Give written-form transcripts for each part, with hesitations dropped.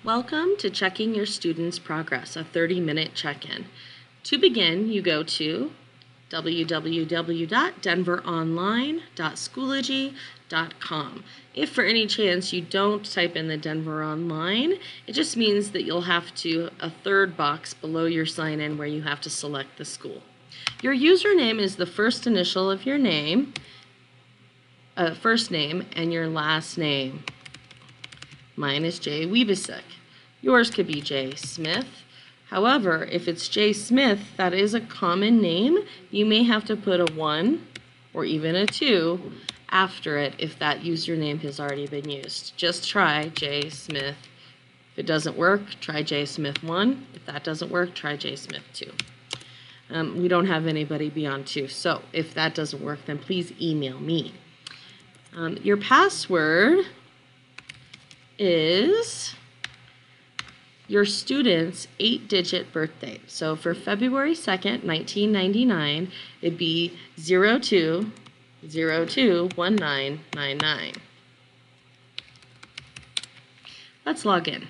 Welcome to Checking Your Students' Progress, a 30-minute check-in. To begin, you go to www.denveronline.schoology.com. If for any chance you don't type in the Denver Online, it just means that you'll have to a third box below your sign-in where you have to select the school. Your username is the first initial of your name, first name, and your last name. Mine is J. Wiebesick. Yours could be J. Smith. However, if it's J. Smith, that is a common name. You may have to put a 1 or even a 2 after it if that username has already been used. Just try J. Smith. If it doesn't work, try J. Smith 1. If that doesn't work, try J. Smith 2. We don't have anybody beyond 2, so if that doesn't work, then please email me. Your password is your student's 8-digit birthday. So for February 2nd, 1999, it'd be 02021999. Let's log in.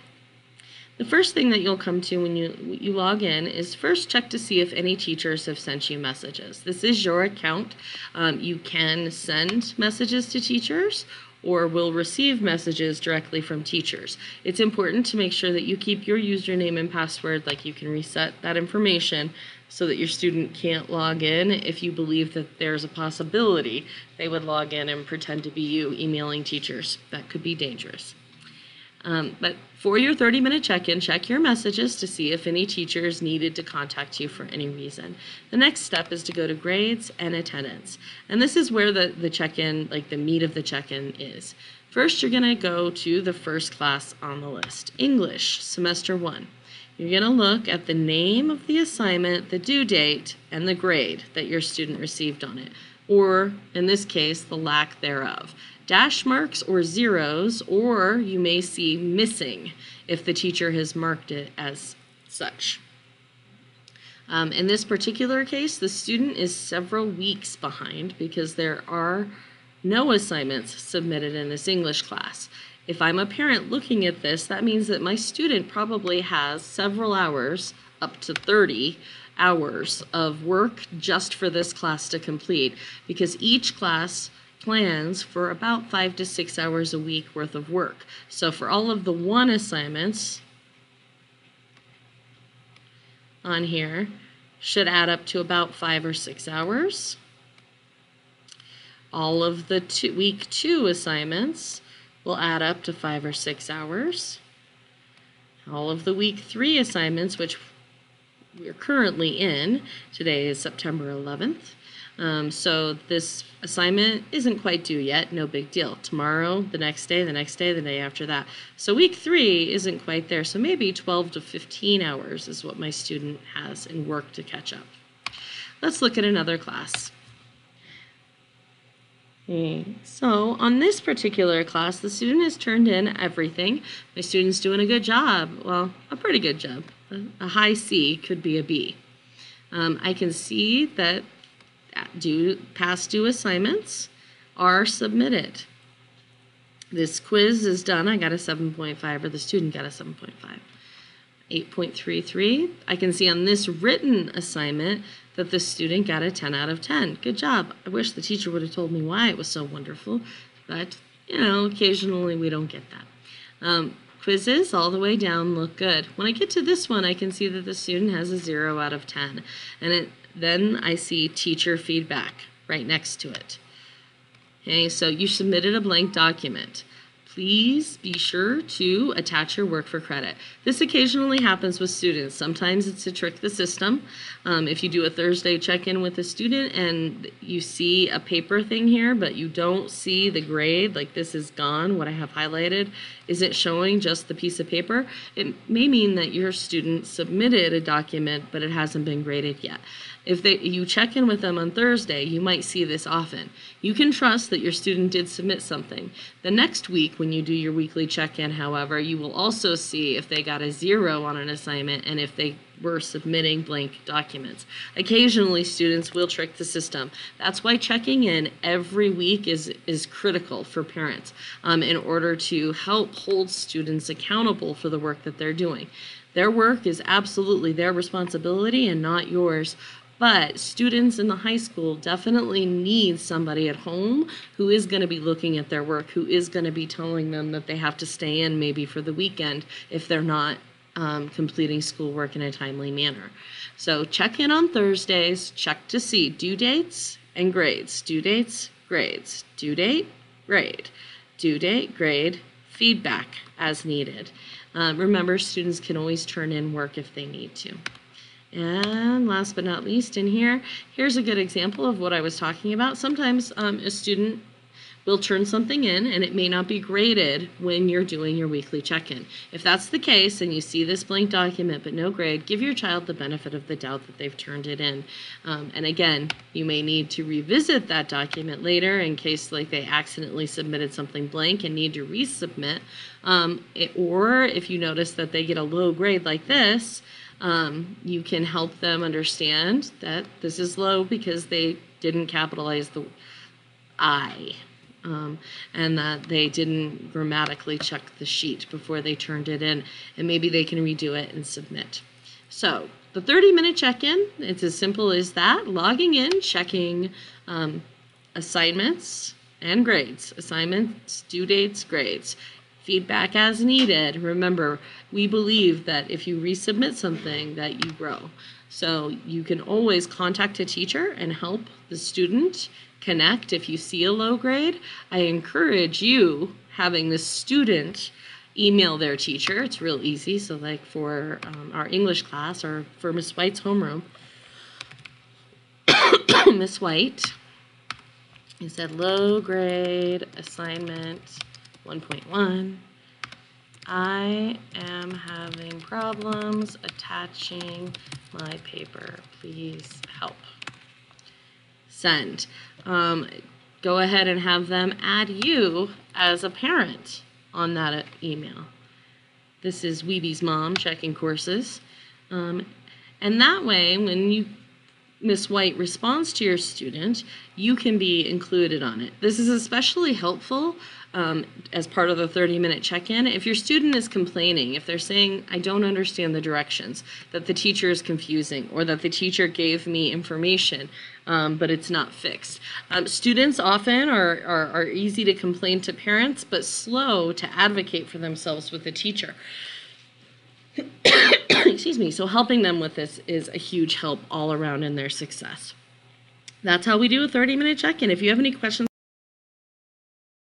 The first thing that you'll come to when you log in is first check to see if any teachers have sent you messages. This is your account. You can send messages to teachers or will receive messages directly from teachers. It's important to make sure that you keep your username and password, like you can reset that information so that your student can't log in if you believe that there's a possibility they would log in and pretend to be you emailing teachers. That could be dangerous. But for your 30-minute check-in, check your messages to see if any teachers needed to contact you for any reason. The next step is to go to grades and attendance. And this is where the check-in, like the meat of the check-in is. First, you're going to go to the first class on the list, English, Semester 1. You're going to look at the name of the assignment, the due date, and the grade that your student received on it, or in this case, the lack thereof. Dash marks or zeros, or you may see missing if the teacher has marked it as such. In this particular case, the student is several weeks behind because there are no assignments submitted in this English class. If I'm a parent looking at this, that means that my student probably has several hours, up to 30 hours of work just for this class to complete, because each class plans for about 5 to 6 hours a week worth of work. So for all of the 1 assignments on here should add up to about 5 or 6 hours. All of the week 2 assignments will add up to 5 or 6 hours. All of the week 3 assignments, which we're currently in, today is September 11th, so this assignment isn't quite due yet, no big deal. Tomorrow, the next day, the next day, the day after that. So week 3 isn't quite there, so maybe 12 to 15 hours is what my student has in work to catch up. Let's look at another class. Okay, so on this particular class, the student has turned in everything. My student's doing a good job. Well, a pretty good job. A high C could be a B. I can see that past due assignments are submitted. This quiz is done. I got a 7.5, or the student got a 7.5. 8.33. I can see on this written assignment that the student got a 10 out of 10. Good job. I wish the teacher would have told me why it was so wonderful, but occasionally we don't get that. Quizzes all the way down look good. When I get to this one, I can see that the student has a 0 out of 10, and then I see teacher feedback right next to it. Okay, so you submitted a blank document. Please be sure to attach your work for credit. This occasionally happens with students. Sometimes it's to trick the system. If you do a Thursday check-in with a student and you see a paper thing here, but you don't see the grade, like this is gone, what I have highlighted isn't showing just the piece of paper, it may mean that your student submitted a document, but it hasn't been graded yet. If you check in with them on Thursday, you might see this often. You can trust that your student did submit something. The next week, when you do your weekly check-in, however, you will also see if they got a 0 on an assignment and if they were submitting blank documents. Occasionally, students will trick the system. That's why checking in every week is critical for parents in order to help hold students accountable for the work that they're doing. Their work is absolutely their responsibility and not yours. But students in the high school definitely need somebody at home who is going to be looking at their work, who is going to be telling them that they have to stay in maybe for the weekend if they're not completing schoolwork in a timely manner. So check in on Thursdays, check to see due dates and grades. Due dates, grades. Due date, grade. Due date, grade, feedback as needed. Remember, students can always turn in work if they need to. And last but not least in here, here's a good example of what I was talking about. Sometimes a student will turn something in and it may not be graded when you're doing your weekly check-in. If that's the case and you see this blank document but no grade, give your child the benefit of the doubt that they've turned it in. And again, you may need to revisit that document later in case like they accidentally submitted something blank and need to resubmit. Or if you notice that they get a low grade like this, you can help them understand that this is low because they didn't capitalize the I, and that they didn't grammatically check the sheet before they turned it in, and maybe they can redo it and submit. So the 30-minute check-in, it's as simple as that, logging in, checking assignments and grades, assignments, due dates, grades. Feedback as needed. Remember, we believe that if you resubmit something that you grow. So you can always contact a teacher and help the student connect if you see a low grade. I encourage you having the student email their teacher. It's real easy. So like for our English class or for Miss White's homeroom, Miss White, you said low grade assignment 1.1. I am having problems attaching my paper. Please help. Send. Go ahead and have them add you as a parent on that email. This is Weeby's mom checking courses. And that way, when Miss White responds to your student, you can be included on it. This is especially helpful as part of the 30-minute check-in. If your student is complaining, if they're saying, I don't understand the directions, that the teacher is confusing, or that the teacher gave me information, but it's not fixed. Students often are easy to complain to parents, but slow to advocate for themselves with the teacher. Excuse me. So helping them with this is a huge help all around in their success. That's how we do a 30-minute check-in. If you have any questions,